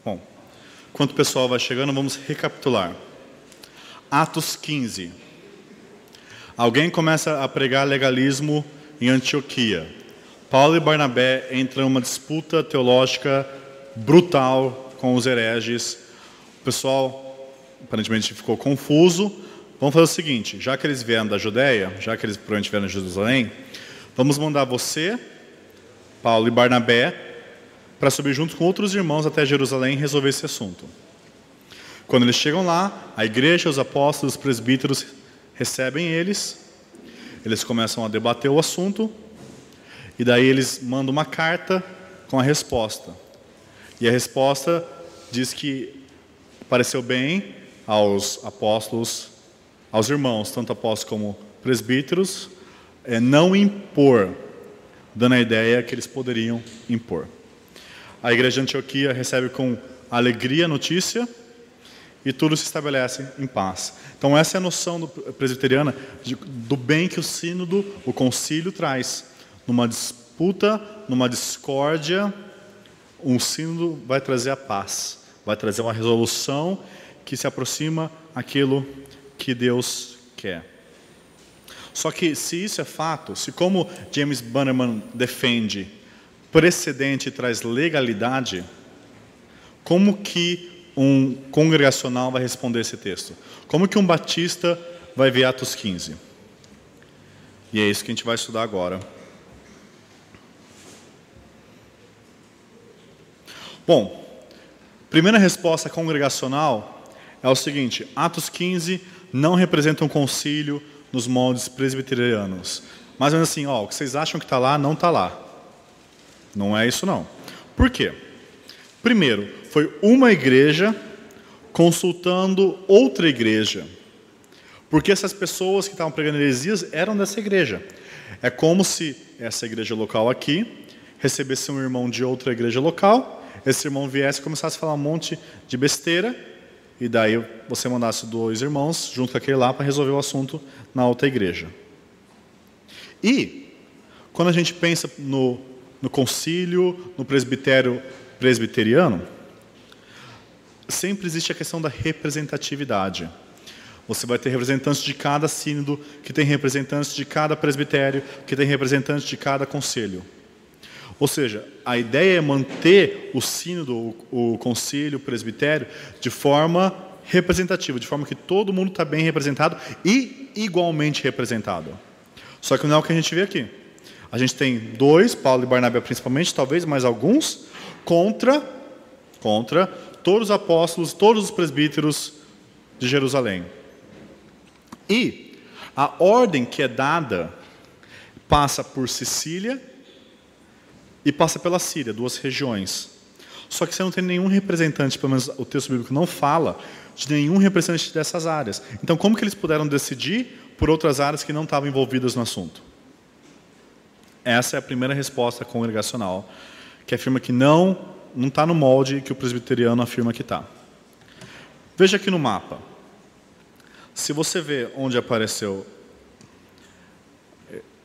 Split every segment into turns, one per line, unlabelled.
Bom, enquanto o pessoal vai chegando, vamos recapitular. Atos 15. Alguém começa a pregar legalismo em Antioquia. Paulo e Barnabé entram em uma disputa teológica brutal com os hereges. O pessoal aparentemente ficou confuso. Vamos fazer o seguinte, já que eles vieram da Judéia, já que eles provavelmente vieram de Jerusalém, vamos mandar você, Paulo e Barnabé, para subir junto com outros irmãos até Jerusalém e resolver esse assunto. Quando eles chegam lá, a igreja, os apóstolos, os presbíteros recebem eles começam a debater o assunto, e daí eles mandam uma carta com a resposta. E a resposta diz que pareceu bem aos apóstolos, aos irmãos, tanto apóstolos como presbíteros, não impor, dando a ideia que eles poderiam impor. A igreja de Antioquia recebe com alegria a notícia e tudo se estabelece em paz. Então essa é a noção presbiteriana do bem que o sínodo, o concílio traz. Numa disputa, numa discórdia, um sínodo vai trazer a paz, vai trazer uma resolução que se aproxima àquilo que Deus quer. Só que se isso é fato, se como James Bannerman defende, precedente traz legalidade, como que um congregacional vai responder esse texto? Como que um batista vai ver Atos 15? E é isso que a gente vai estudar agora. Bom, primeira resposta congregacional é o seguinte: Atos 15 não representa um concílio nos moldes presbiterianos. Mais ou menos assim, o que vocês acham que está lá, não está lá. Não é isso não. Por quê? Primeiro, foi uma igreja consultando outra igreja. Porque essas pessoas que estavam pregando heresias eram dessa igreja. É como se essa igreja local aqui recebesse um irmão de outra igreja local, esse irmão viesse e começasse a falar um monte de besteira, e daí você mandasse 2 irmãos junto com aquele lá para resolver o assunto na outra igreja. E quando a gente pensa no concílio, no presbitério presbiteriano, sempre existe a questão da representatividade. Você vai ter representantes de cada sínodo, que tem representantes de cada presbitério, que tem representantes de cada conselho. Ou seja, a ideia é manter o sínodo, o concílio, o presbitério, de forma representativa, de forma que todo mundo está bem representado e igualmente representado. Só que não é o que a gente vê aqui. A gente tem 2, Paulo e Barnabé principalmente, talvez mais alguns, contra todos os apóstolos, todos os presbíteros de Jerusalém. E a ordem que é dada passa por Sicília e passa pela Síria, 2 regiões. Só que você não tem nenhum representante, pelo menos o texto bíblico não fala, de nenhum representante dessas áreas. Então como que eles puderam decidir por outras áreas que não estavam envolvidas no assunto? Essa é a primeira resposta congregacional, que afirma que não está no molde que o presbiteriano afirma que está. Veja aqui no mapa. Se você vê onde apareceu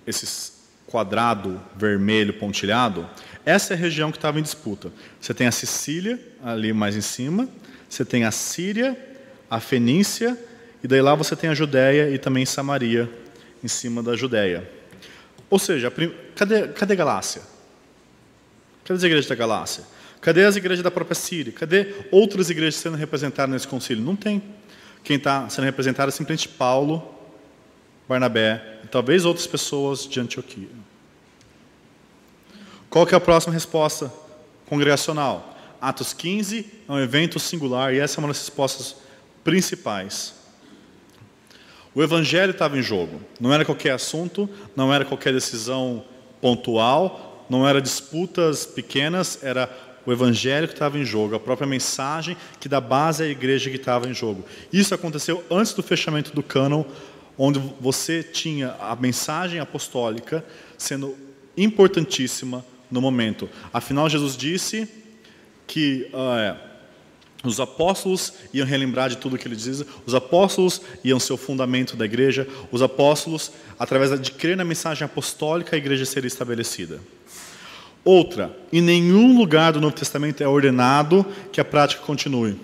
esse quadrado vermelho pontilhado, essa é a região que estava em disputa. Você tem a Sicília, ali mais em cima, você tem a Síria, a Fenícia, e daí lá você tem a Judéia e também Samaria, em cima da Judéia. Ou seja, cadê Galácia? Cadê as igrejas da Galácia? Cadê as igrejas da própria Síria? Cadê outras igrejas sendo representadas nesse concílio? Não tem. Quem está sendo representado é simplesmente Paulo, Barnabé e talvez outras pessoas de Antioquia. Qual que é a próxima resposta congregacional? Atos 15 é um evento singular e essa é uma das respostas principais. O evangelho estava em jogo. Não era qualquer assunto, não era qualquer decisão pontual, não era disputas pequenas, era o evangelho que estava em jogo, a própria mensagem que dá base à igreja que estava em jogo. Isso aconteceu antes do fechamento do cânon, onde você tinha a mensagem apostólica sendo importantíssima no momento. Afinal, Jesus disse que os apóstolos iam relembrar de tudo o que ele diz, os apóstolos iam ser o fundamento da igreja, os apóstolos, através de crer na mensagem apostólica, a igreja seria estabelecida. Outra, em nenhum lugar do Novo Testamento é ordenado que a prática continue.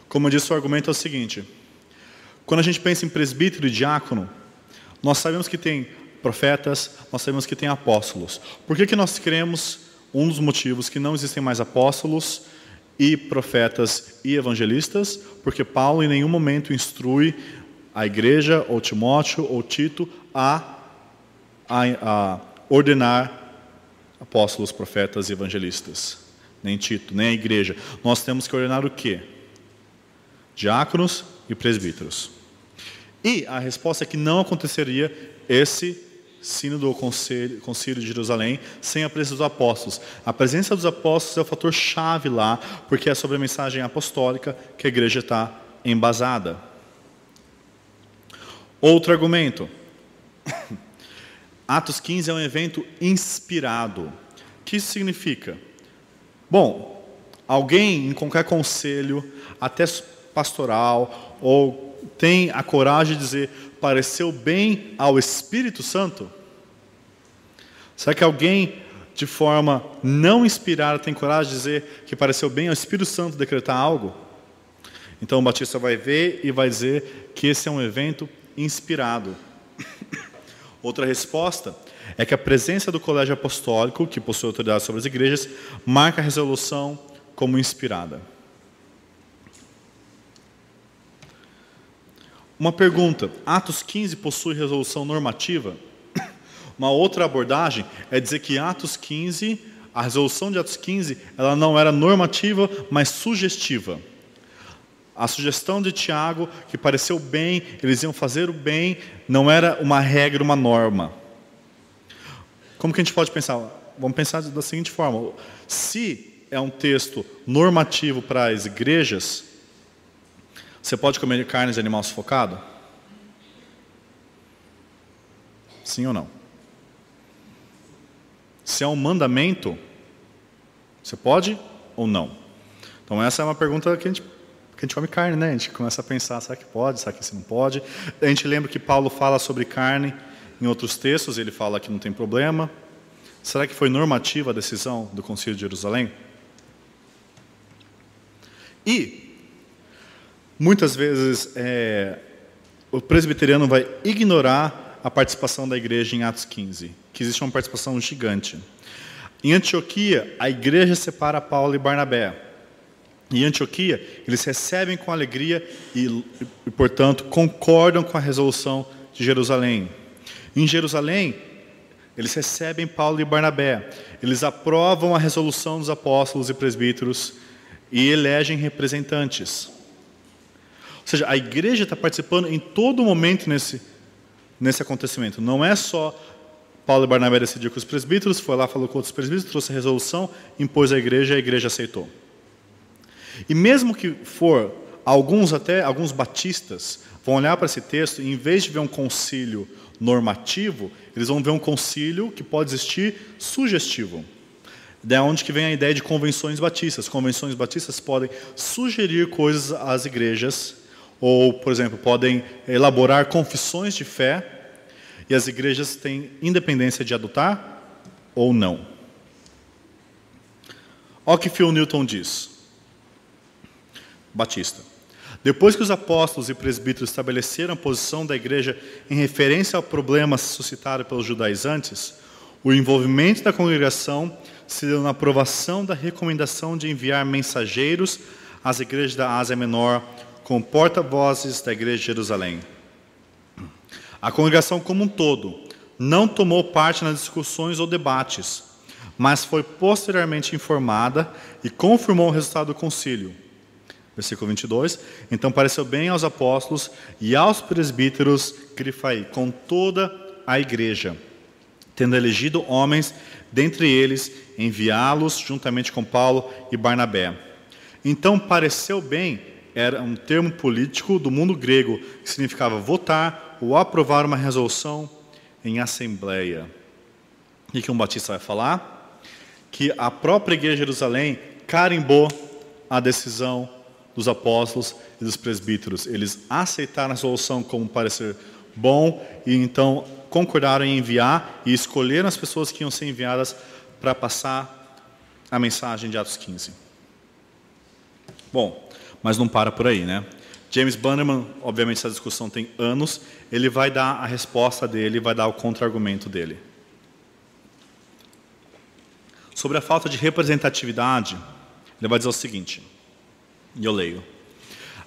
Como eu disse, o argumento é o seguinte: quando a gente pensa em presbítero e diácono, nós sabemos que tem profetas, nós sabemos que tem apóstolos. Por que nós cremos, um dos motivos, que não existem mais apóstolos e profetas e evangelistas? Porque Paulo em nenhum momento instrui a igreja, ou Timóteo, ou Tito, a ordenar apóstolos, profetas e evangelistas. Nem Tito, nem a igreja. Nós temos que ordenar o quê? Diáconos e presbíteros. E a resposta é que não aconteceria esse sínodo ou concílio de Jerusalém sem a presença dos apóstolos. A presença dos apóstolos é o fator chave lá, porque é sobre a mensagem apostólica que a igreja está embasada. Outro argumento. Atos 15 é um evento inspirado. O que isso significa? Bom, alguém em qualquer conselho, até pastoral, ou tem a coragem de dizer, pareceu bem ao Espírito Santo? Será que alguém, de forma não inspirada, tem coragem de dizer que pareceu bem ao Espírito Santo decretar algo? Então o Batista vai ver e vai dizer que esse é um evento inspirado. Outra resposta é que a presença do colégio apostólico, que possui autoridade sobre as igrejas, marca a resolução como inspirada. Uma pergunta: Atos 15 possui resolução normativa? Uma outra abordagem é dizer que Atos 15, a resolução de Atos 15, ela não era normativa, mas sugestiva. A sugestão de Tiago, que pareceu bem, eles iam fazer o bem, não era uma regra, uma norma. Como que a gente pode pensar? Vamos pensar da seguinte forma: se é um texto normativo para as igrejas, você pode comer carne de animal sufocado? Sim ou não? Se é um mandamento, você pode ou não? Então essa é uma pergunta que a gente come carne, né? A gente começa a pensar, será que pode, será que isso não pode? A gente lembra que Paulo fala sobre carne em outros textos, ele fala que não tem problema. Será que foi normativa a decisão do Concílio de Jerusalém? E, muitas vezes, o presbiteriano vai ignorar a participação da igreja em Atos 15, que existe uma participação gigante. Em Antioquia, a igreja separa Paulo e Barnabé. Em Antioquia, eles recebem com alegria e, portanto, concordam com a resolução de Jerusalém. Em Jerusalém, eles recebem Paulo e Barnabé. Eles aprovam a resolução dos apóstolos e presbíteros e elegem representantes. Ou seja, a igreja está participando em todo momento nesse acontecimento. Não é só Paulo e Barnabé decidiram com os presbíteros, foi lá, falou com outros presbíteros, trouxe a resolução, impôs à igreja e a igreja aceitou. E mesmo que for, alguns batistas vão olhar para esse texto e, em vez de ver um concílio normativo, eles vão ver um concílio que pode existir sugestivo. Daí é onde que vem a ideia de convenções batistas. Convenções batistas podem sugerir coisas às igrejas, ou, por exemplo, podem elaborar confissões de fé, e as igrejas têm independência de adotar ou não. Olha o que Phil Newton diz. Batista. Depois que os apóstolos e presbíteros estabeleceram a posição da igreja em referência ao problema suscitado pelos judaizantes, o envolvimento da congregação se deu na aprovação da recomendação de enviar mensageiros às igrejas da Ásia Menor como porta-vozes da igreja de Jerusalém. A congregação como um todo não tomou parte nas discussões ou debates, mas foi posteriormente informada e confirmou o resultado do concílio. Versículo 22, então pareceu bem aos apóstolos e aos presbíteros, grifa aí, com toda a igreja, tendo elegido homens, dentre eles, enviá-los juntamente com Paulo e Barnabé. Então pareceu bem, era um termo político do mundo grego, que significava votar ou aprovar uma resolução em assembleia. E que um batista vai falar? Que a própria igreja de Jerusalém carimbou a decisão dos apóstolos e dos presbíteros. Eles aceitaram a resolução como parecer bom e então concordaram em enviar e escolheram as pessoas que iam ser enviadas para passar a mensagem de Atos 15. Bom, mas não para por aí, né? James Bannerman, obviamente essa discussão tem anos, ele vai dar a resposta dele, vai dar o contra-argumento dele. Sobre a falta de representatividade, ele vai dizer o seguinte, e eu leio.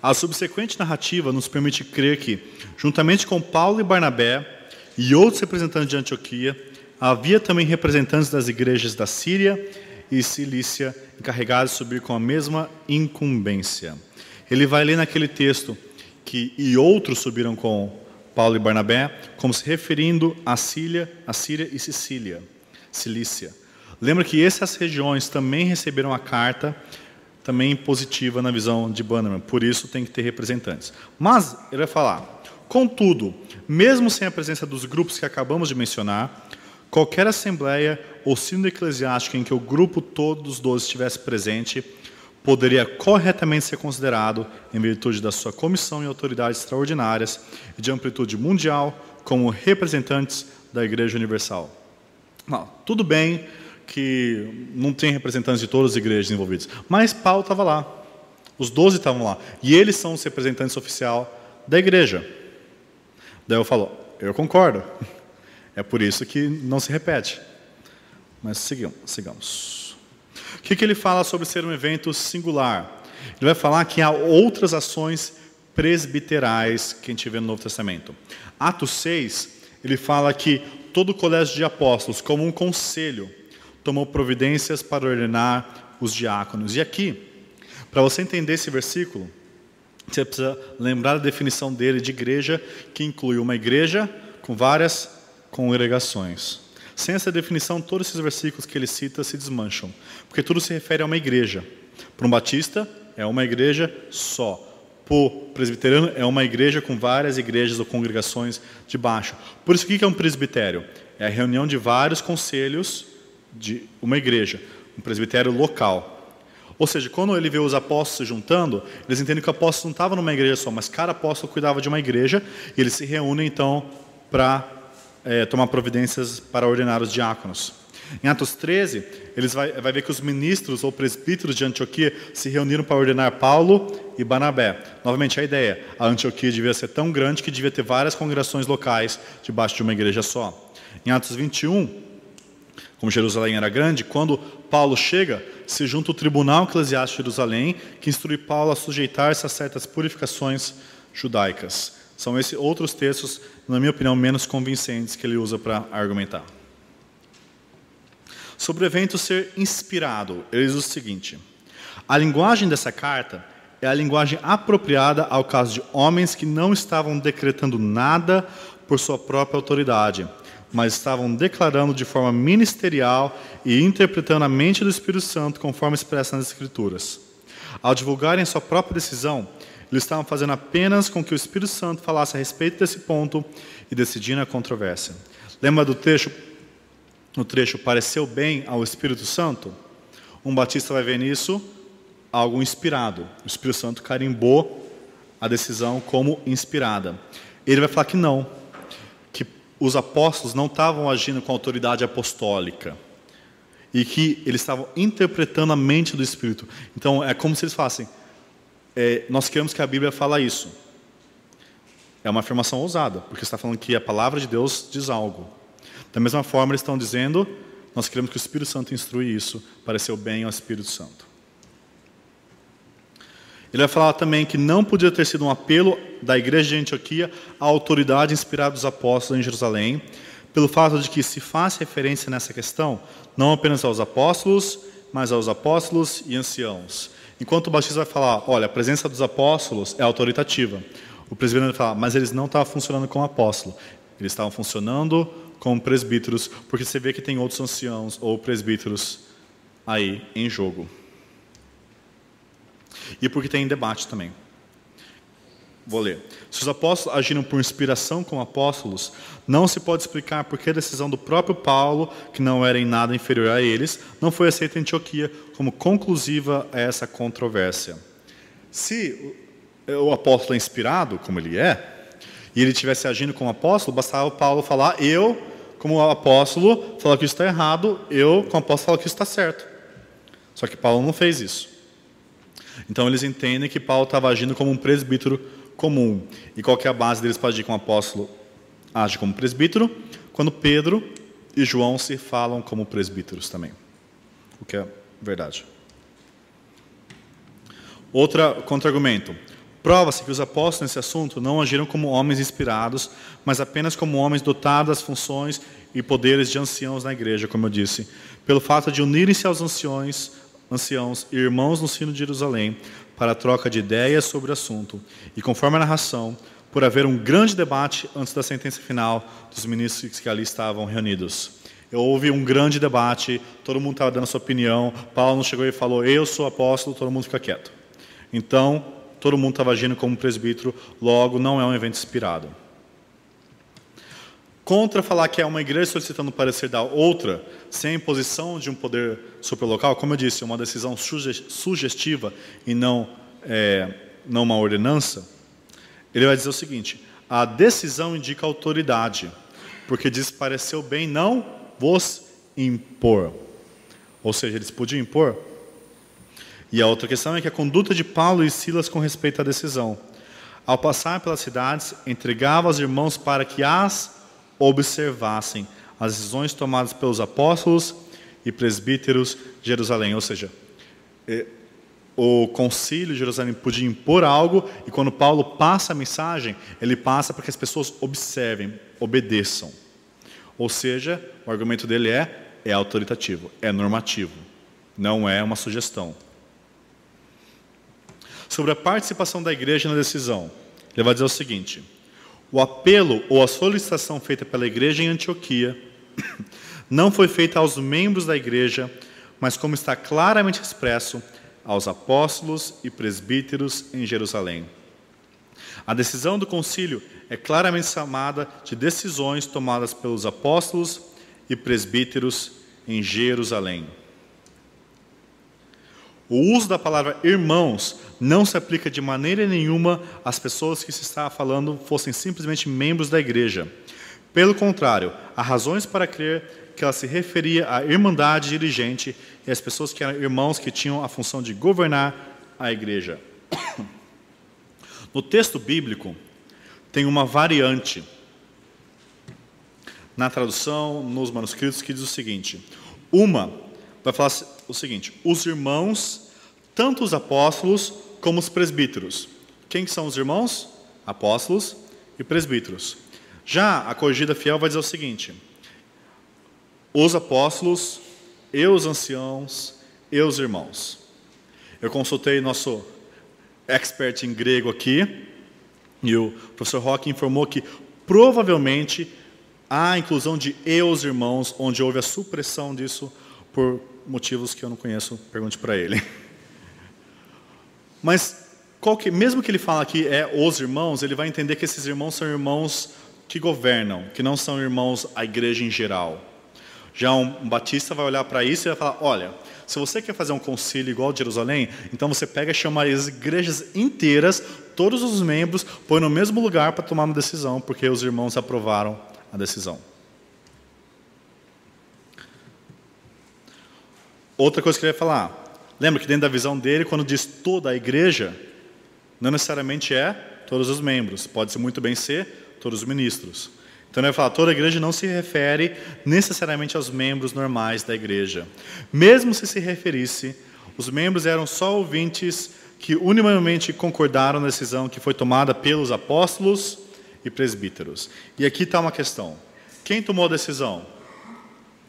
A subsequente narrativa nos permite crer que, juntamente com Paulo e Barnabé e outros representantes de Antioquia, havia também representantes das igrejas da Síria e Cilícia encarregados de subir com a mesma incumbência. Ele vai ler naquele texto que e outros subiram com Paulo e Barnabé, como se referindo a Síria e Cilícia. Lembra que essas regiões também receberam a carta, também positiva na visão de Bannerman, por isso tem que ter representantes. Mas ele vai falar, contudo, mesmo sem a presença dos grupos que acabamos de mencionar, qualquer assembleia ou sínodo eclesiástico em que o grupo todo dos 12 estivesse presente, poderia corretamente ser considerado, em virtude da sua comissão e autoridades extraordinárias e de amplitude mundial, como representantes da Igreja Universal. Não, tudo bem que não tem representantes de todas as igrejas envolvidas, mas Paulo estava lá, os 12 estavam lá, e eles são os representantes oficiais da igreja. Daí eu falo, eu concordo, é por isso que não se repete. Mas sigamos. O que ele fala sobre ser um evento singular? Ele vai falar que há outras ações presbiterais que a gente vê no Novo Testamento. Atos 6, ele fala que todo o colégio de apóstolos, como um conselho, tomou providências para ordenar os diáconos. E aqui, para você entender esse versículo, você precisa lembrar da definição dele de igreja, que inclui uma igreja com várias congregações. Sem essa definição, todos esses versículos que ele cita se desmancham, porque tudo se refere a uma igreja. Para um batista, é uma igreja só. Para o presbiteriano, é uma igreja com várias igrejas ou congregações debaixo. Por isso, o que é um presbitério? É a reunião de vários conselhos de uma igreja, um presbitério local. Ou seja, quando ele vê os apóstolos se juntando, eles entendem que o apóstolo não estava numa igreja só, mas cada apóstolo cuidava de uma igreja, e eles se reúnem então para tomar providências para ordenar os diáconos. Em Atos 13, eles vai ver que os ministros ou presbíteros de Antioquia se reuniram para ordenar Paulo e Barnabé. Novamente a ideia, a Antioquia devia ser tão grande que devia ter várias congregações locais debaixo de uma igreja só. Em Atos 21, como Jerusalém era grande, quando Paulo chega, se junta o tribunal eclesiástico de Jerusalém, que instrui Paulo a sujeitar-se a certas purificações judaicas. São esses outros textos, na minha opinião, menos convincentes que ele usa para argumentar. Sobre o evento ser inspirado, ele diz o seguinte: a linguagem dessa carta é a linguagem apropriada ao caso de homens que não estavam decretando nada por sua própria autoridade, mas estavam declarando de forma ministerial e interpretando a mente do Espírito Santo conforme expressa nas Escrituras. Ao divulgarem sua própria decisão, eles estavam fazendo apenas com que o Espírito Santo falasse a respeito desse ponto e decidindo a controvérsia. Lembra do trecho? No trecho, pareceu bem ao Espírito Santo? Um batista vai ver nisso algo inspirado. O Espírito Santo carimbou a decisão como inspirada. Ele vai falar que não, que os apóstolos não estavam agindo com autoridade apostólica e que eles estavam interpretando a mente do Espírito. Então, é como se eles falassem, nós queremos que a Bíblia fala isso. É uma afirmação ousada, porque está falando que a palavra de Deus diz algo. Da mesma forma, eles estão dizendo, nós queremos que o Espírito Santo instrui isso, pareceu bem ao Espírito Santo. Ele vai falar também que não podia ter sido um apelo da igreja de Antioquia à autoridade inspirada dos apóstolos em Jerusalém, pelo fato de que se faz referência nessa questão, não apenas aos apóstolos, mas aos apóstolos e anciãos. Enquanto o Batista vai falar, olha, a presença dos apóstolos é autoritativa. O presbítero vai falar, mas eles não estavam funcionando como apóstolo. Eles estavam funcionando como presbíteros, porque você vê que tem outros anciãos ou presbíteros aí em jogo. E porque tem debate também. Vou ler. Se os apóstolos agiram por inspiração como apóstolos, não se pode explicar por que a decisão do próprio Paulo, que não era em nada inferior a eles, não foi aceita em Antioquia como conclusiva a essa controvérsia. Se o apóstolo é inspirado, como ele é, e ele estivesse agindo como apóstolo, bastava o Paulo falar, eu como apóstolo, falo que isso está errado, eu, como apóstolo, falo que isso está certo. Só que Paulo não fez isso. Então eles entendem que Paulo estava agindo como um presbítero comum. E qual que é a base deles para agir como apóstolo? Age como presbítero, quando Pedro e João se falam como presbíteros também. O que é verdade. Outro contra-argumento. Prova-se que os apóstolos nesse assunto não agiram como homens inspirados, mas apenas como homens dotados das funções e poderes de anciãos na igreja, como eu disse, pelo fato de unirem-se aos anciãos e irmãos no sino de Jerusalém, para a troca de ideias sobre o assunto, e conforme a narração, por haver um grande debate antes da sentença final dos ministros que ali estavam reunidos. Houve um grande debate, todo mundo estava dando a sua opinião, Paulo não chegou e falou, eu sou apóstolo, todo mundo fica quieto. Então, todo mundo estava agindo como presbítero, logo não é um evento inspirado. Contra falar que é uma igreja solicitando o parecer da outra, sem a imposição de um poder superlocal, como eu disse, uma decisão sugestiva e não uma ordenança, ele vai dizer o seguinte, a decisão indica autoridade, porque diz, pareceu bem não vos impor. Ou seja, eles podiam impor. E a outra questão é que a conduta de Paulo e Silas com respeito à decisão. Ao passar pelas cidades, entregava aos irmãos para que as observassem, as decisões tomadas pelos apóstolos e presbíteros de Jerusalém. Ou seja, o concílio de Jerusalém podia impor algo, e quando Paulo passa a mensagem, ele passa para que as pessoas observem, obedeçam. Ou seja, o argumento dele é autoritativo, é normativo, não é uma sugestão. Sobre a participação da igreja na decisão, ele vai dizer o seguinte, o apelo ou a solicitação feita pela igreja em Antioquia não foi feita aos membros da igreja, mas como está claramente expresso, aos apóstolos e presbíteros em Jerusalém. A decisão do concílio é claramente chamada de decisões tomadas pelos apóstolos e presbíteros em Jerusalém. O uso da palavra irmãos não se aplica de maneira nenhuma às pessoas que se está falando fossem simplesmente membros da igreja. Pelo contrário, há razões para crer que ela se referia à irmandade dirigente e às pessoas que eram irmãos que tinham a função de governar a igreja. No texto bíblico, tem uma variante na tradução, nos manuscritos, que diz o seguinte. Uma vai falar o seguinte, os irmãos, tanto os apóstolos como os presbíteros. Quem são os irmãos? Apóstolos e presbíteros. Já a corrigida fiel vai dizer o seguinte, os apóstolos e os anciãos e os irmãos. Eu consultei nosso expert em grego aqui, e o professor Roque informou que provavelmente há a inclusão de e os irmãos, onde houve a supressão disso por motivos que eu não conheço, pergunte para ele. Mas, mesmo que ele fala aqui os irmãos, ele vai entender que esses irmãos são irmãos que governam, que não são irmãos à igreja em geral. Já um batista vai olhar para isso e vai falar, olha, se você quer fazer um concílio igual de Jerusalém, então você pega e chama as igrejas inteiras, todos os membros, põe no mesmo lugar para tomar uma decisão, porque os irmãos aprovaram a decisão. Outra coisa que ele vai falar, lembra que dentro da visão dele, quando diz toda a igreja, não necessariamente é todos os membros, pode muito bem ser todos os ministros. Então ele vai falar, toda a igreja não se refere necessariamente aos membros normais da igreja. Mesmo se referisse, os membros eram só ouvintes que unanimemente concordaram na decisão que foi tomada pelos apóstolos e presbíteros. E aqui está uma questão. Quem tomou a decisão?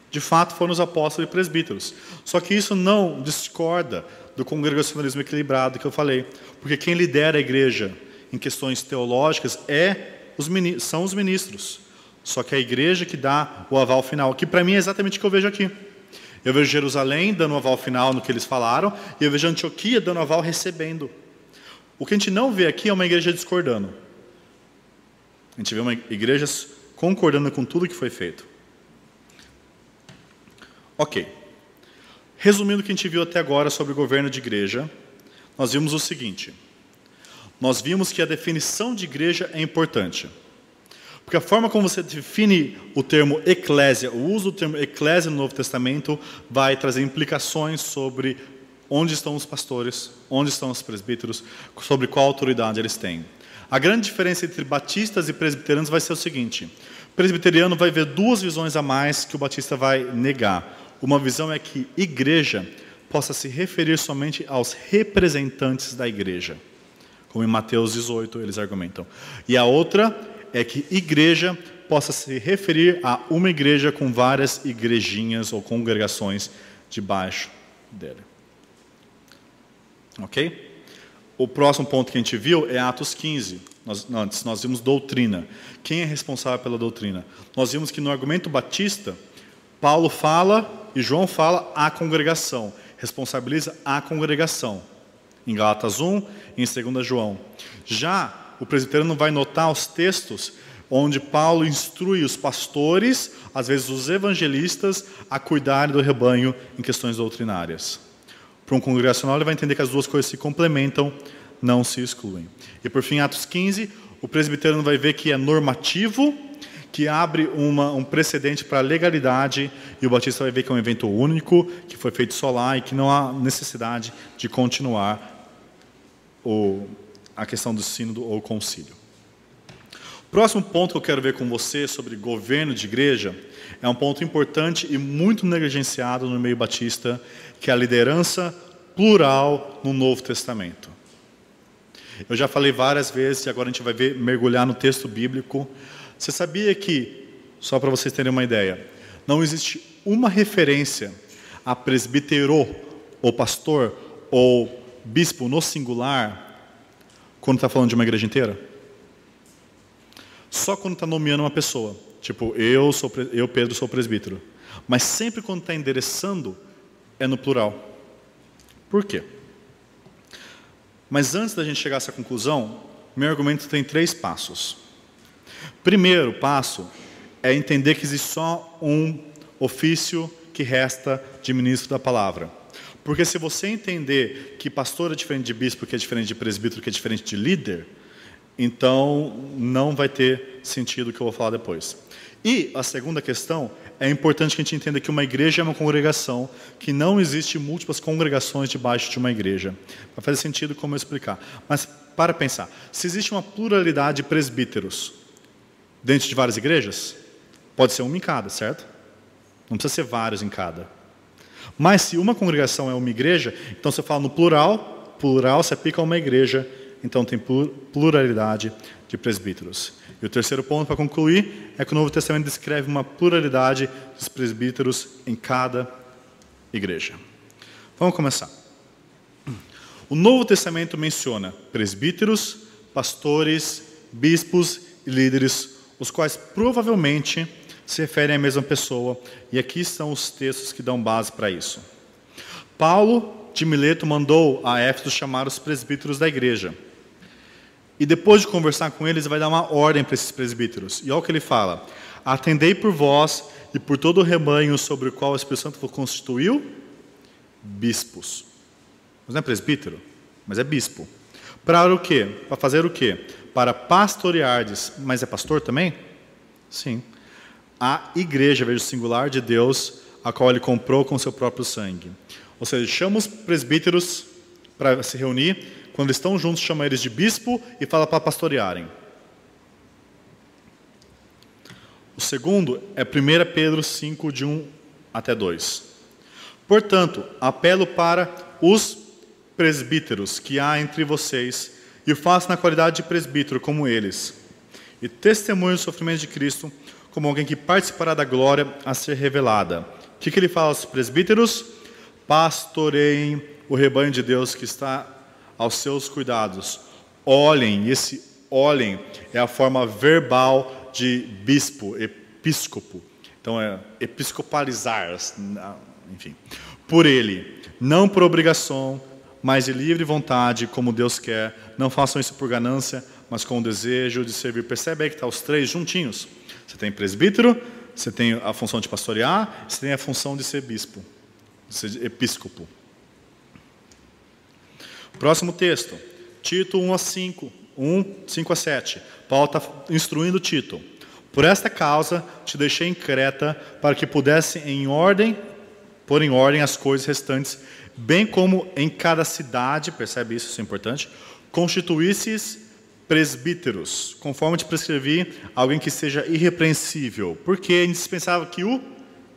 De fato foram os apóstolos e presbíteros. Só que isso não discorda do congregacionalismo equilibrado que eu falei. Porque quem lidera a igreja em questões teológicas são os ministros. Só que é a igreja que dá o aval final, que para mim é exatamente o que eu vejo aqui. Eu vejo Jerusalém dando o aval final no que eles falaram, e eu vejo Antioquia dando o aval recebendo. O que a gente não vê aqui é uma igreja discordando. A gente vê uma igreja concordando com tudo que foi feito. Ok. Resumindo o que a gente viu até agora sobre o governo de igreja, nós vimos o seguinte. Nós vimos que a definição de igreja é importante. Porque a forma como você define o termo eclésia, o uso do termo eclésia no Novo Testamento, vai trazer implicações sobre onde estão os pastores, onde estão os presbíteros, sobre qual autoridade eles têm. A grande diferença entre batistas e presbiterianos vai ser o seguinte: o presbiteriano vai ver duas visões a mais que o batista vai negar. Uma visão é que igreja possa se referir somente aos representantes da igreja, como em Mateus 18 eles argumentam. E a outra é que igreja possa se referir a uma igreja com várias igrejinhas ou congregações debaixo dele. Ok? O próximo ponto que a gente viu é Atos 15. Antes nós vimos doutrina. Quem é responsável pela doutrina? Nós vimos que no argumento batista, Paulo fala e João fala à congregação. Responsabiliza a congregação. Em Gálatas 1 e em 2 João. Já o presbiteriano vai notar os textos onde Paulo instrui os pastores, às vezes os evangelistas, a cuidarem do rebanho em questões doutrinárias. Para um congregacional, ele vai entender que as duas coisas se complementam, não se excluem. E por fim, Atos 15, o presbiteriano vai ver que é normativo, que abre um precedente para a legalidade, e o batista vai ver que é um evento único, que foi feito só lá e que não há necessidade de continuar a questão do sínodo ou concílio. O próximo ponto que eu quero ver com você sobre governo de igreja é um ponto importante e muito negligenciado no meio batista, que é a liderança plural no Novo Testamento. Eu já falei várias vezes, e agora a gente vai mergulhar no texto bíblico. Você sabia que, só para vocês terem uma ideia, não existe uma referência a presbítero, ou pastor, ou bispo no singular, quando está falando de uma igreja inteira? Só quando está nomeando uma pessoa. Tipo, eu, Pedro, sou presbítero. Mas sempre quando está endereçando, é no plural. Por quê? Mas antes da gente chegar a essa conclusão, meu argumento tem 3 passos. Primeiro passo é entender que existe só um ofício que resta de ministro da palavra. Porque se você entender que pastor é diferente de bispo, que é diferente de presbítero, que é diferente de líder, então não vai ter sentido o que eu vou falar depois. E a segunda questão, é importante que a gente entenda que uma igreja é uma congregação, que não existe múltiplas congregações debaixo de uma igreja. Vai fazer sentido como eu explicar. Mas para pensar, se existe uma pluralidade de presbíteros dentro de várias igrejas, pode ser uma em cada, certo? Não precisa ser vários em cada. Mas se uma congregação é uma igreja, então você fala no plural, plural se aplica a uma igreja, então tem pluralidade de presbíteros. E o terceiro ponto, para concluir, é que o Novo Testamento descreve uma pluralidade de presbíteros em cada igreja. Vamos começar. O Novo Testamento menciona presbíteros, pastores, bispos e líderes, os quais provavelmente se referem à mesma pessoa, e aqui estão os textos que dão base para isso. Paulo de Mileto mandou a Éfeso chamar os presbíteros da igreja. E depois de conversar com eles, vai dar uma ordem para esses presbíteros. E olha o que ele fala: atendei por vós e por todo o rebanho sobre o qual o Espírito Santo constituiu bispos. Mas não é presbítero, mas é bispo. Para o quê? Para fazer o quê? Para pastoreardes. Mas é pastor também? Sim. A igreja, veja o singular de Deus, a qual ele comprou com seu próprio sangue. Ou seja, chama os presbíteros para se reunir. Quando eles estão juntos, chama eles de bispo e fala para pastorearem. O segundo é 1 Pedro 5, de 1 até 2. Portanto, apelo para os presbíteros que há entre vocês, e o faço na qualidade de presbítero, como eles, e testemunho do sofrimento de Cristo, como alguém que participará da glória a ser revelada. O que ele fala aos presbíteros? Pastoreiem o rebanho de Deus que está aos seus cuidados. Olhem, e esse olhem é a forma verbal de bispo, episcopo. Então é episcopalizar, enfim. Por ele, não por obrigação, mas de livre vontade, como Deus quer. Não façam isso por ganância, mas com o desejo de servir. Percebe aí que está os 3 juntinhos? Você tem presbítero, você tem a função de pastorear, você tem a função de ser bispo, de ser episcopo. Próximo texto, Tito 1, 5 a 7. Paulo está instruindo Tito. Por esta causa te deixei em Creta, para que pudesse pôr em ordem as coisas restantes, bem como em cada cidade, percebe isso, isso é importante, constituísses presbíteros, conforme te prescrevi, alguém que seja irrepreensível, porque é indispensável que o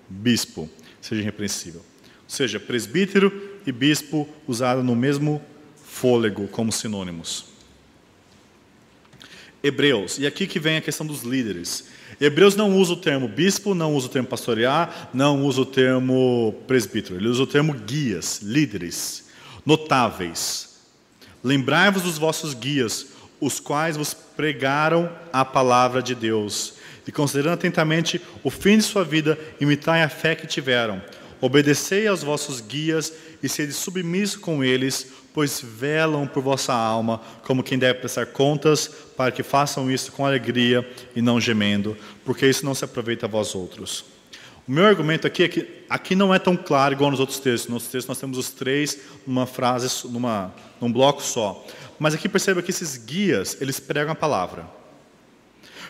bispo seja irrepreensível. Ou seja, presbítero e bispo usado no mesmo fôlego como sinônimos. Hebreus, e aqui que vem a questão dos líderes. Hebreus não usa o termo bispo, não usa o termo pastorear, não usa o termo presbítero. Ele usa o termo guias, líderes, notáveis. Lembrai-vos dos vossos guias, os quais vos pregaram a palavra de Deus. E considerando atentamente o fim de sua vida, imitai a fé que tiveram. Obedecei aos vossos guias e sede submissos com eles, pois velam por vossa alma, como quem deve prestar contas, para que façam isso com alegria e não gemendo, porque isso não se aproveita a vós outros. O meu argumento aqui é que aqui não é tão claro igual nos outros textos. Nos outros textos nós temos os três numa frase, num bloco só. Mas aqui perceba que esses guias, eles pregam a palavra.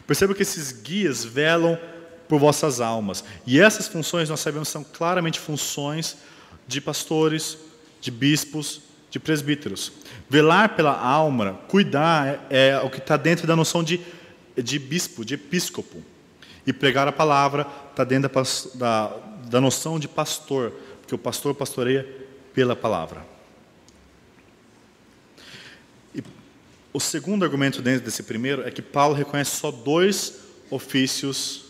Perceba que esses guias velam por vossas almas. E essas funções, nós sabemos, são claramente funções de pastores, de bispos, de presbíteros. Velar pela alma, cuidar, é o que está dentro da noção de bispo, de episcopo. E pregar a palavra está dentro da noção de pastor, porque o pastor pastoreia pela palavra. E o segundo argumento dentro desse primeiro é que Paulo reconhece só 2 ofícios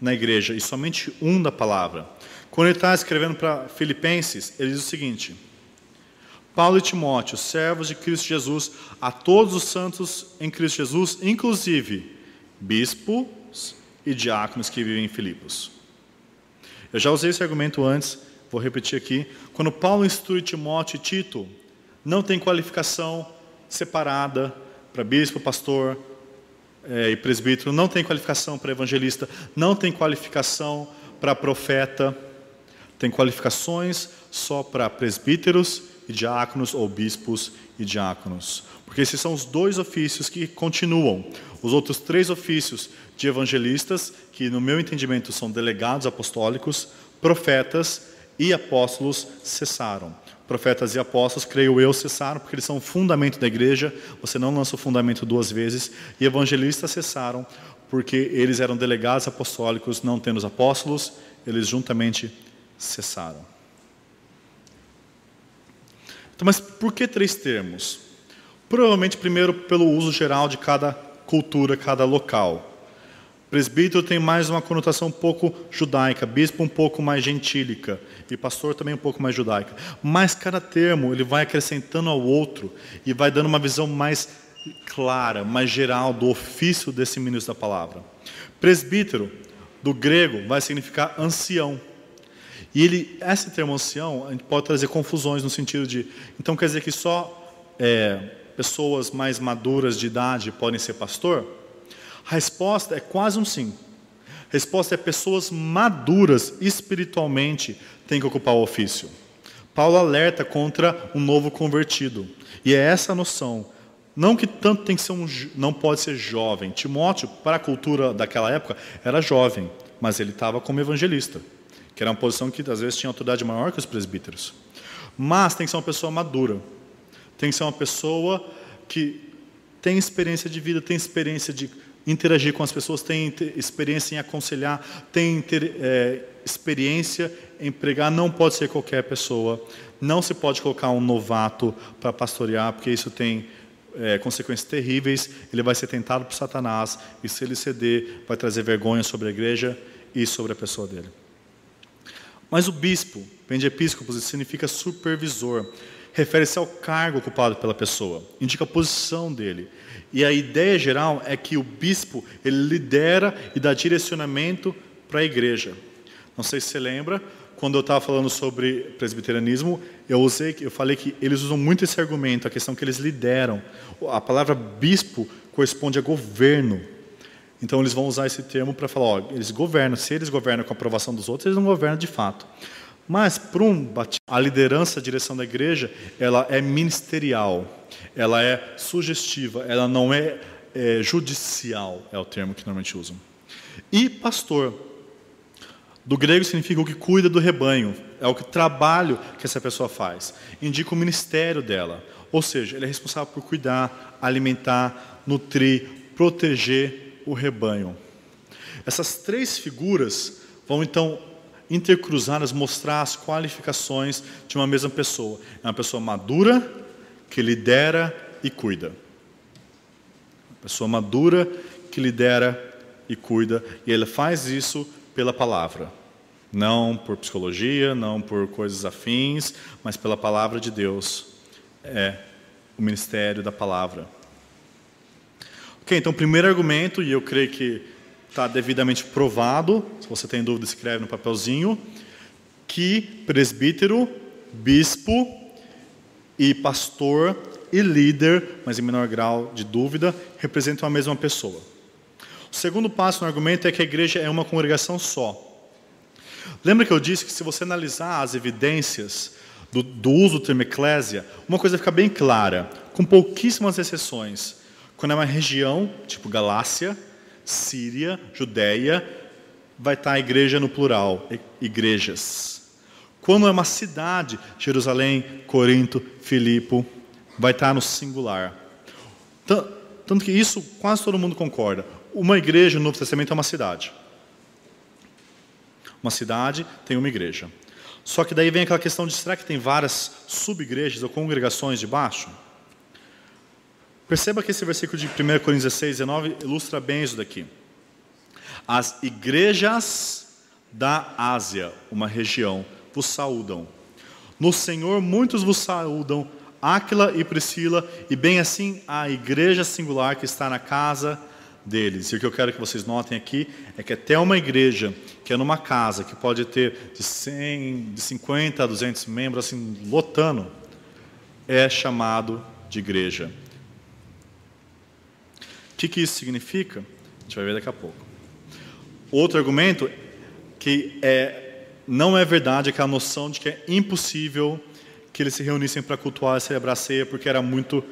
na igreja, e somente um da palavra. Quando ele está escrevendo para Filipenses, ele diz o seguinte: Paulo e Timóteo, servos de Cristo Jesus, a todos os santos em Cristo Jesus, inclusive bispos e diáconos que vivem em Filipos. Eu já usei esse argumento antes, vou repetir aqui. Quando Paulo instrui Timóteo e Tito, não tem qualificação separada para bispo, pastor e presbítero, não tem qualificação para evangelista, não tem qualificação para profeta, tem qualificações só para presbíteros e diáconos, ou bispos e diáconos. Porque esses são os 2 ofícios que continuam. Os outros 3 ofícios de evangelistas, que no meu entendimento são delegados apostólicos, profetas e apóstolos, cessaram. Profetas e apóstolos, creio eu, cessaram, porque eles são o fundamento da igreja. Você não lança o fundamento 2 vezes. E evangelistas cessaram, porque eles eram delegados apostólicos, não tendo os apóstolos, eles juntamente cessaram. Então, mas por que 3 termos? Provavelmente, primeiro, pelo uso geral de cada cultura, cada local. Presbítero tem mais uma conotação um pouco judaica, bispo um pouco mais gentílica, e pastor também um pouco mais judaica. Mas cada termo ele vai acrescentando ao outro e vai dando uma visão mais clara, mais geral do ofício desse ministro da palavra. Presbítero, do grego, vai significar ancião. E esse termo ancião, a gente pode trazer confusões no sentido de, então quer dizer que só pessoas mais maduras de idade podem ser pastor? A resposta é quase um sim. A resposta é pessoas maduras espiritualmente têm que ocupar o ofício. Paulo alerta contra um novo convertido. E é essa a noção. Não que tanto tem que ser não pode ser jovem. Timóteo, para a cultura daquela época, era jovem, mas ele estava como evangelista, que era uma posição que às vezes tinha autoridade maior que os presbíteros. Mas tem que ser uma pessoa madura. Tem que ser uma pessoa que tem experiência de vida, tem experiência de interagir com as pessoas, tem experiência em aconselhar, tem experiência em pregar. Não pode ser qualquer pessoa. Não se pode colocar um novato para pastorear, porque isso tem consequências terríveis. Ele vai ser tentado por Satanás, e se ele ceder, vai trazer vergonha sobre a igreja e sobre a pessoa dele. Mas o bispo, vem de episcopos, isso significa supervisor. Refere-se ao cargo ocupado pela pessoa, indica a posição dele. E a ideia geral é que o bispo, ele lidera e dá direcionamento para a igreja. Não sei se você lembra, quando eu estava falando sobre presbiterianismo, eu falei que eles usam muito esse argumento, a questão que eles lideram. A palavra bispo corresponde a governo. Então eles vão usar esse termo para falar, eles governam. Se eles governam com a aprovação dos outros, eles não governam de fato. Mas para a liderança, a direção da igreja, ela é ministerial, ela é sugestiva, ela não é judicial, é o termo que normalmente usam. E pastor, do grego significa o que cuida do rebanho, é o trabalho que essa pessoa faz, indica o ministério dela, ou seja, ele é responsável por cuidar, alimentar, nutrir, proteger o rebanho. Essas três figuras vão então intercruzadas mostrar as qualificações de uma mesma pessoa. É uma pessoa madura, que lidera e cuida. Uma pessoa madura, que lidera e cuida, e ele faz isso pela palavra. Não por psicologia, não por coisas afins, mas pela palavra de Deus. É o ministério da palavra. Ok, então o primeiro argumento, e eu creio que está devidamente provado, se você tem dúvida, escreve no papelzinho, que presbítero, bispo e pastor e líder, mas em menor grau de dúvida, representam a mesma pessoa. O segundo passo no argumento é que a igreja é uma congregação só. Lembra que eu disse que se você analisar as evidências do uso do termo eclésia, uma coisa fica bem clara, com pouquíssimas exceções. Quando é uma região, tipo Galácia, Síria, Judéia, vai estar a igreja no plural, igrejas. Quando é uma cidade, Jerusalém, Corinto, Filipe, vai estar no singular. Tanto que isso quase todo mundo concorda. Uma igreja no Novo Testamento é uma cidade. Uma cidade tem uma igreja. Só que daí vem aquela questão de, será que tem várias sub-igrejas ou congregações debaixo? Perceba que esse versículo de 1 Coríntios 16, 19 ilustra bem isso daqui. As igrejas da Ásia, uma região, vos saúdam. No Senhor muitos vos saúdam, Áquila e Priscila, e bem assim a igreja singular que está na casa deles. E o que eu quero que vocês notem aqui é que até uma igreja que é numa casa que pode ter de 100, de 50 a 200 membros, assim, lotando, é chamado de igreja. O que isso significa? A gente vai ver daqui a pouco. Outro argumento que não é verdade aquela noção de que é impossível que eles se reunissem para cultuar e celebrar a ceia, porque era muito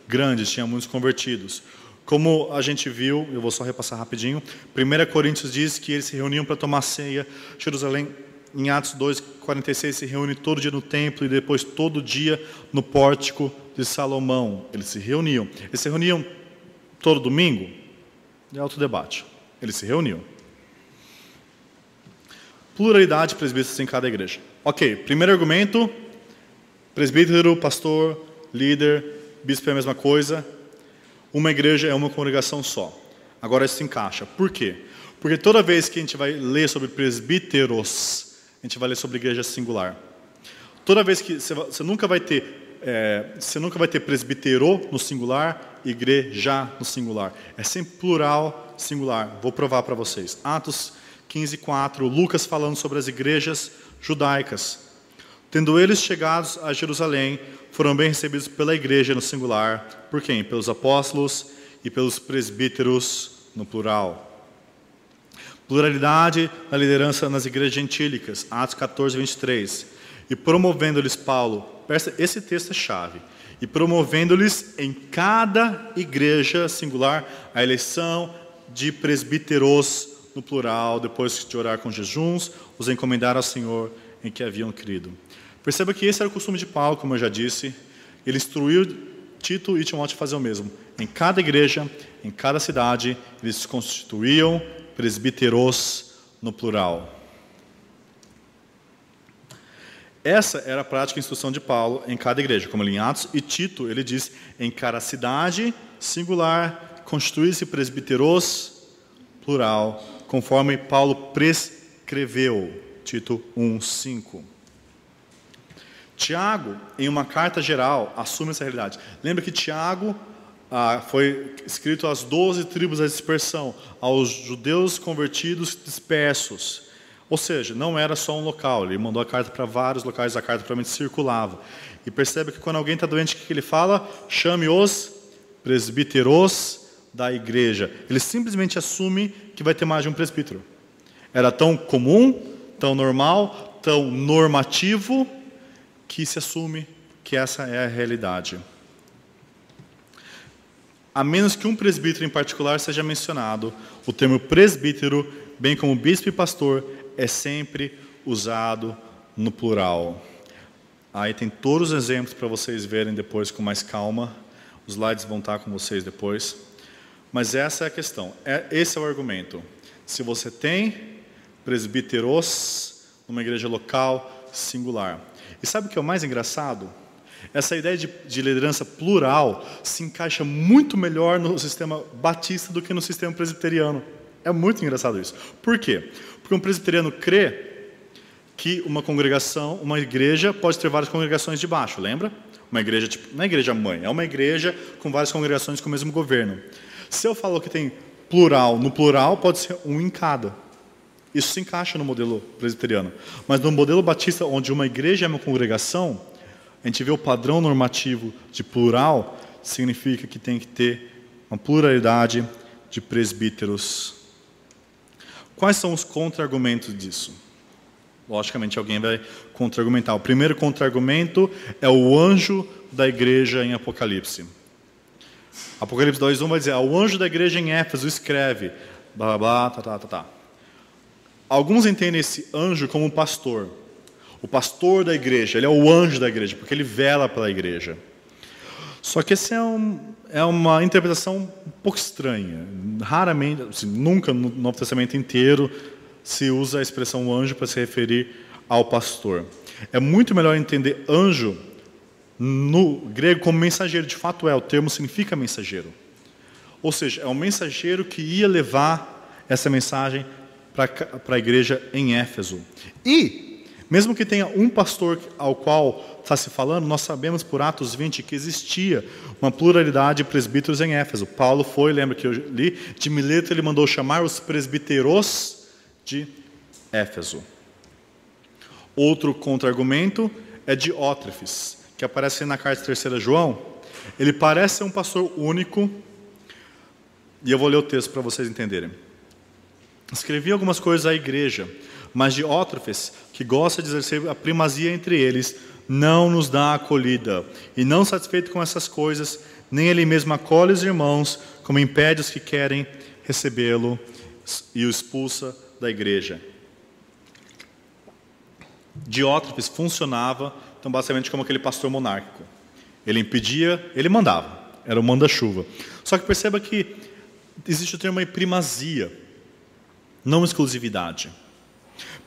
grande, tinha muitos convertidos. Como a gente viu, eu vou só repassar rapidinho, 1 Coríntios diz que eles se reuniam para tomar ceia. Jerusalém, em Atos 2:46, se reúne todo dia no templo e depois todo dia no pórtico de Salomão. Eles se reuniam. Eles se reuniam todo domingo? É outro debate. Eles se reuniam. Pluralidade de presbíteros em cada igreja. Ok, primeiro argumento, presbítero, pastor, líder, bispo é a mesma coisa. Uma igreja é uma congregação só. Agora isso se encaixa. Por quê? Porque toda vez que a gente vai ler sobre presbíteros, a gente vai ler sobre igreja singular. Toda vez que você nunca vai ter presbítero no singular, igreja no singular. É sempre plural, singular. Vou provar para vocês. Atos 15:4, Lucas falando sobre as igrejas judaicas. Tendo eles chegados a Jerusalém, foram bem recebidos pela igreja no singular. Por quem? Pelos apóstolos e pelos presbíteros no plural. Pluralidade na liderança nas igrejas gentílicas. Atos 14:23. E promovendo-lhes Paulo, esse texto é chave, e promovendo-lhes em cada igreja singular a eleição de presbíteros no plural, depois de orar com jejuns, os encomendaram ao Senhor em que haviam crido. Perceba que esse era o costume de Paulo, como eu já disse. Ele instruiu Tito e Timóteo a fazer o mesmo. Em cada igreja, em cada cidade, eles se constituíam presbíteros no plural. Essa era a prática e instrução de Paulo em cada igreja. Como em Atos e Tito, ele diz, em cada cidade, singular, constitui-se presbíteros, plural, conforme Paulo prescreveu. Tito 1:5. Tiago, em uma carta geral, assume essa realidade. Lembra que Tiago foi escrito às 12 tribos da dispersão, aos judeus convertidos dispersos. Ou seja, não era só um local, ele mandou a carta para vários locais, a carta provavelmente circulava. E percebe que quando alguém está doente, o que ele fala? Chame os presbíteros da igreja. Ele simplesmente assume que vai ter mais de um presbítero. Era tão comum, tão normal, tão normativo, que se assume que essa é a realidade. A menos que um presbítero em particular seja mencionado, o termo presbítero, bem como bispo e pastor, é sempre usado no plural. Aí tem todos os exemplos para vocês verem depois com mais calma. Os slides vão estar com vocês depois. Mas essa é a questão. Esse é o argumento. Se você tem presbíteros numa igreja local singular. E sabe o que é o mais engraçado? Essa ideia de liderança plural se encaixa muito melhor no sistema batista do que no sistema presbiteriano. É muito engraçado isso. Por quê? Porque um presbiteriano crê que uma congregação, uma igreja pode ter várias congregações debaixo, lembra? Uma igreja, tipo, não é igreja mãe, é uma igreja com várias congregações com o mesmo governo. Se eu falo que tem plural, no plural pode ser um em cada. Isso se encaixa no modelo presbiteriano. Mas no modelo batista, onde uma igreja é uma congregação, a gente vê o padrão normativo de plural, significa que tem que ter uma pluralidade de presbíteros. Quais são os contra-argumentos disso? Logicamente, alguém vai contra-argumentar. O primeiro contra-argumento é o anjo da igreja em Apocalipse. Apocalipse 2:1 vai dizer, ao anjo da igreja em Éfeso escreve, blá, blá, blá, tá. Alguns entendem esse anjo como um pastor. O pastor da igreja, ele é o anjo da igreja, porque ele vela pela igreja. Só que essa é uma interpretação um pouco estranha. Raramente, assim, nunca no Novo Testamento inteiro, se usa a expressão anjo para se referir ao pastor. É muito melhor entender anjo no grego como mensageiro. De fato o termo significa mensageiro. Ou seja, é um mensageiro que ia levar essa mensagem para a igreja em Éfeso. E, mesmo que tenha um pastor ao qual está se falando, nós sabemos por Atos 20 que existia uma pluralidade de presbíteros em Éfeso. Paulo foi, lembra que eu li, de Mileto ele mandou chamar os presbíteros de Éfeso. Outro contra-argumento é de Diótrefes, que aparece na carta 3 João. Ele parece ser um pastor único, e eu vou ler o texto para vocês entenderem. Escrevi algumas coisas à igreja, mas Diótrefes, que gosta de exercer a primazia entre eles, não nos dá acolhida, e não satisfeito com essas coisas, nem ele mesmo acolhe os irmãos, como impede os que querem recebê-lo, e o expulsa da igreja. Diótrefes funcionava, então, basicamente como aquele pastor monárquico. Ele impedia, ele mandava. Era o manda-chuva. Só que perceba que existe o termo aí primazia, não exclusividade.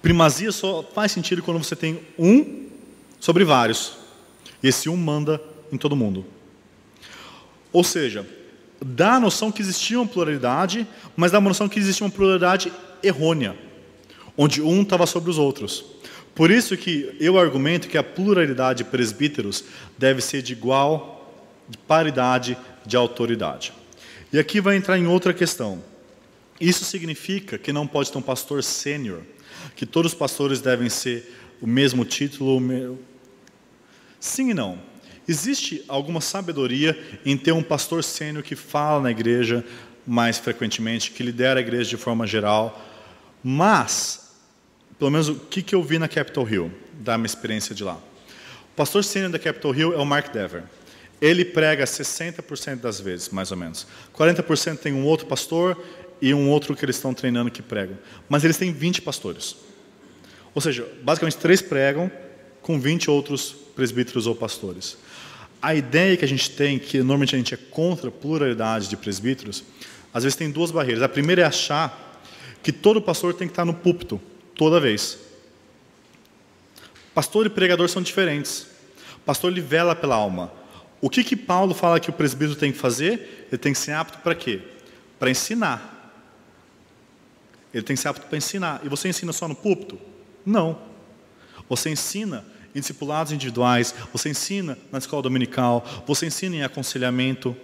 Primazia só faz sentido quando você tem um sobre vários. E esse um manda em todo mundo. Ou seja, dá a noção que existia uma pluralidade, mas dá a noção que existia uma pluralidade errônea, onde um estava sobre os outros. Por isso que eu argumento que a pluralidade de presbíteros deve ser de paridade de autoridade. E aqui vai entrar em outra questão. Isso significa que não pode ter um pastor sênior, que todos os pastores devem ser o mesmo título? Sim e não. Existe alguma sabedoria em ter um pastor sênior que fala na igreja mais frequentemente, que lidera a igreja de forma geral, mas, pelo menos o que eu vi na Capitol Hill, da minha experiência de lá. O pastor sênior da Capitol Hill é o Mark Dever. Ele prega 60% das vezes, mais ou menos. 40% tem um outro pastor e um outro que eles estão treinando que pregam. Mas eles têm 20 pastores. Ou seja, basicamente 3 pregam com 20 outros presbíteros ou pastores. A ideia que a gente tem, que normalmente a gente é contra a pluralidade de presbíteros, às vezes tem 2 barreiras. A primeira é achar que todo pastor tem que estar no púlpito, toda vez. Pastor e pregador são diferentes. Pastor ele vela pela alma. O que Paulo fala que o presbítero tem que fazer? Ele tem que ser apto para quê? Para ensinar. Ele tem que ser apto para ensinar. E você ensina só no púlpito? Não. Você ensina em discipulados individuais, você ensina na escola dominical, você ensina em aconselhamento.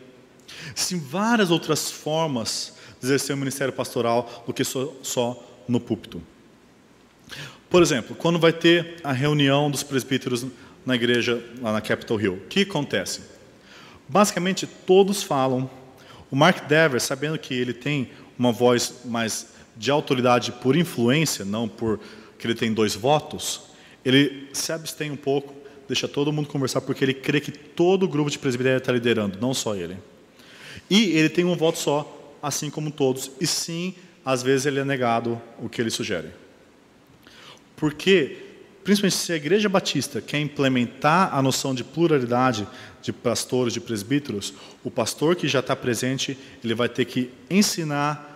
Existem várias outras formas de exercer o ministério pastoral do que só no púlpito. Por exemplo, quando vai ter a reunião dos presbíteros na igreja, lá na Capitol Hill, o que acontece? Basicamente, todos falam. O Mark Dever, sabendo que ele tem uma voz mais de autoridade por influência, não por que ele tem 2 votos, ele se abstém um pouco, deixa todo mundo conversar, porque ele crê que todo o grupo de presbitério está liderando, não só ele. E ele tem um voto só, assim como todos. E sim, às vezes ele é negado o que ele sugere. Porque, principalmente se a Igreja Batista quer implementar a noção de pluralidade de pastores, de presbíteros, o pastor que já está presente, ele vai ter que ensinar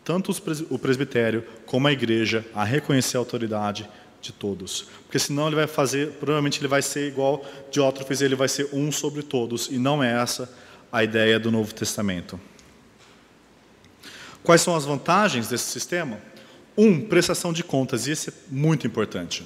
tanto o presbitério como a igreja a reconhecer a autoridade de todos. Porque senão ele vai fazer, provavelmente ele vai ser igual Diótrefes, ele vai ser um sobre todos, e não é essa a ideia do Novo Testamento. Quais são as vantagens desse sistema? Prestação de contas, e esse é muito importante.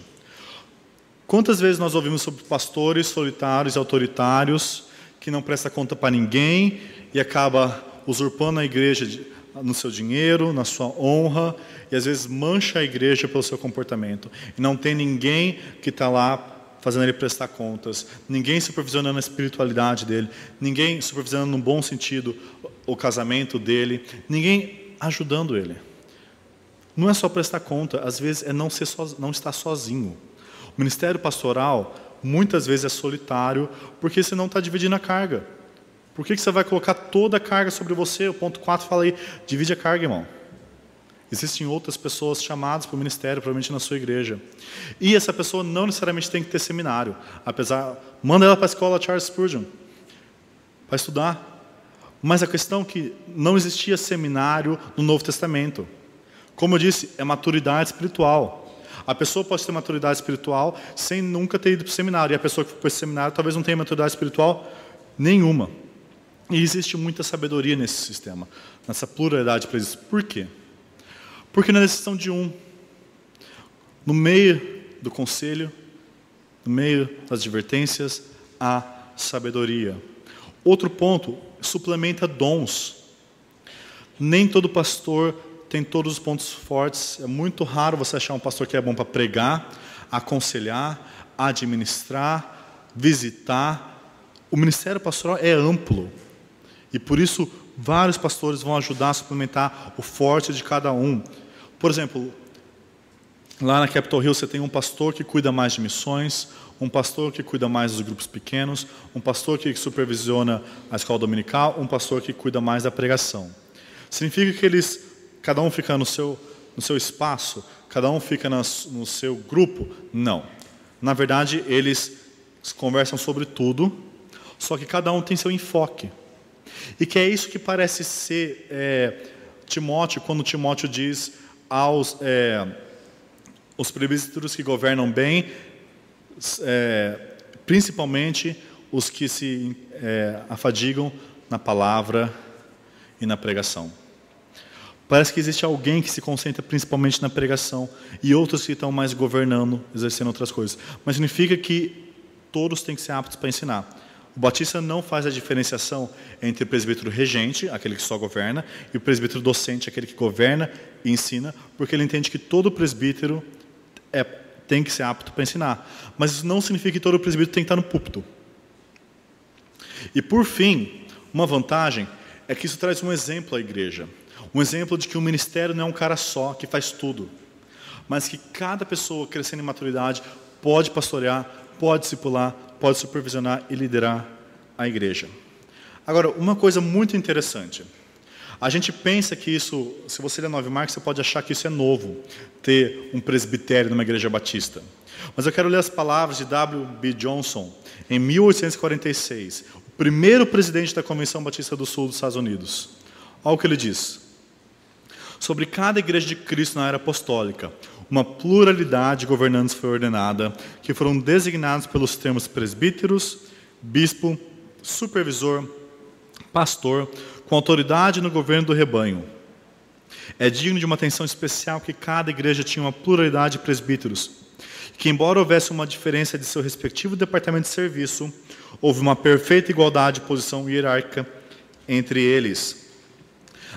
Quantas vezes nós ouvimos sobre pastores solitários e autoritários que não prestam conta para ninguém e acaba usurpando a igreja no seu dinheiro, na sua honra, e às vezes mancha a igreja pelo seu comportamento. E não tem ninguém que está lá fazendo ele prestar contas, ninguém supervisionando a espiritualidade dele, ninguém supervisionando no bom sentido o casamento dele, ninguém ajudando ele. Não é só prestar conta, às vezes é não estar sozinho. O ministério pastoral, muitas vezes, é solitário, porque você não está dividindo a carga. Por que você vai colocar toda a carga sobre você? O ponto 4 fala aí, divide a carga, irmão. Existem outras pessoas chamadas para o ministério, provavelmente na sua igreja. E essa pessoa não necessariamente tem que ter seminário. Manda ela para a escola Charles Spurgeon, para estudar. Mas a questão é que não existia seminário no Novo Testamento. Como eu disse, é maturidade espiritual. A pessoa pode ter maturidade espiritual sem nunca ter ido para o seminário. E a pessoa que foi para esse seminário talvez não tenha maturidade espiritual nenhuma. E existe muita sabedoria nesse sistema, nessa pluralidade para isso. Por quê? Porque na decisão de no meio do conselho, no meio das advertências, há sabedoria. Outro ponto, suplementa dons. Nem todo pastor tem todos os pontos fortes. É muito raro você achar um pastor que é bom para pregar, aconselhar, administrar, visitar. O ministério pastoral é amplo. E por isso, vários pastores vão ajudar a suplementar o forte de cada um. Por exemplo, lá na Capitol Hill você tem um pastor que cuida mais de missões, um pastor que cuida mais dos grupos pequenos, um pastor que supervisiona a escola dominical, um pastor que cuida mais da pregação. Significa que cada um fica no seu espaço, cada um fica no seu grupo? Não. Na verdade, eles conversam sobre tudo, só que cada um tem seu enfoque. E que é isso que parece ser Timóteo, quando Timóteo diz aos os presbíteros que governam bem, principalmente os que se afadigam na palavra e na pregação. Parece que existe alguém que se concentra principalmente na pregação e outros que estão mais governando, exercendo outras coisas. Mas significa que todos têm que ser aptos para ensinar. O Batista não faz a diferenciação entre o presbítero regente, aquele que só governa, e o presbítero docente, aquele que governa e ensina, porque ele entende que todo presbítero tem que ser apto para ensinar. Mas isso não significa que todo presbítero tem que estar no púlpito. E por fim, uma vantagem é que isso traz um exemplo à igreja. Um exemplo de que o ministério não é um cara só que faz tudo, mas que cada pessoa crescendo em maturidade pode pastorear, pode discipular, pode supervisionar e liderar a igreja. Agora, uma coisa muito interessante. A gente pensa que isso, se você ler 9 Marcos, você pode achar que isso é novo, ter um presbitério numa igreja batista. Mas eu quero ler as palavras de W.B. Johnson, em 1846, o primeiro presidente da Convenção Batista do Sul dos Estados Unidos. Olha o que ele diz. Sobre cada igreja de Cristo na era apostólica, uma pluralidade de governantes foi ordenada, que foram designados pelos termos presbíteros, bispo, supervisor, pastor, com autoridade no governo do rebanho. É digno de uma atenção especial que cada igreja tinha uma pluralidade de presbíteros, que embora houvesse uma diferença de seu respectivo departamento de serviço, houve uma perfeita igualdade de posição hierárquica entre eles.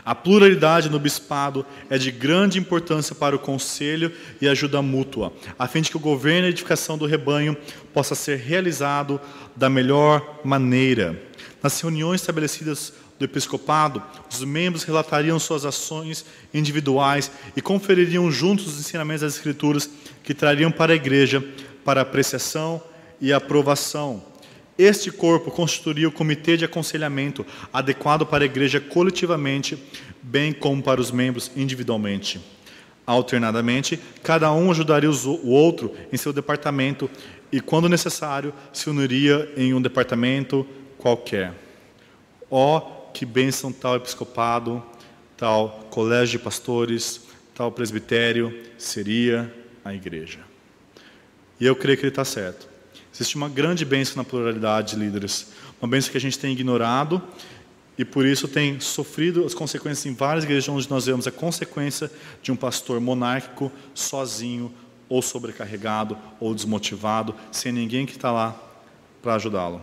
A pluralidade no bispado é de grande importância para o conselho e ajuda mútua, a fim de que o governo e a edificação do rebanho possa ser realizado da melhor maneira. Nas reuniões estabelecidas do episcopado, os membros relatariam suas ações individuais e confeririam juntos os ensinamentos das Escrituras que trariam para a igreja para apreciação e aprovação. Este corpo constituiria o comitê de aconselhamento adequado para a igreja coletivamente, bem como para os membros individualmente. Alternadamente, cada um ajudaria o outro em seu departamento e, quando necessário, se uniria em um departamento qualquer. Ó, que bênção tal episcopado, tal colégio de pastores, tal presbitério seria a igreja. E eu creio que ele está certo. Existe uma grande bênção na pluralidade de líderes, uma bênção que a gente tem ignorado e por isso tem sofrido as consequências em várias igrejas onde nós vemos a consequência de um pastor monárquico, sozinho, ou sobrecarregado, ou desmotivado, sem ninguém que está lá para ajudá-lo.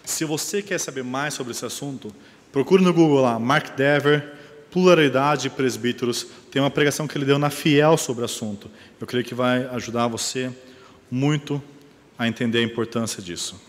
Se você quer saber mais sobre esse assunto, procure no Google lá, Mark Dever, pluralidade de presbíteros. Tem uma pregação que ele deu na Fiel sobre o assunto. Eu creio que vai ajudar você muito a entender a importância disso.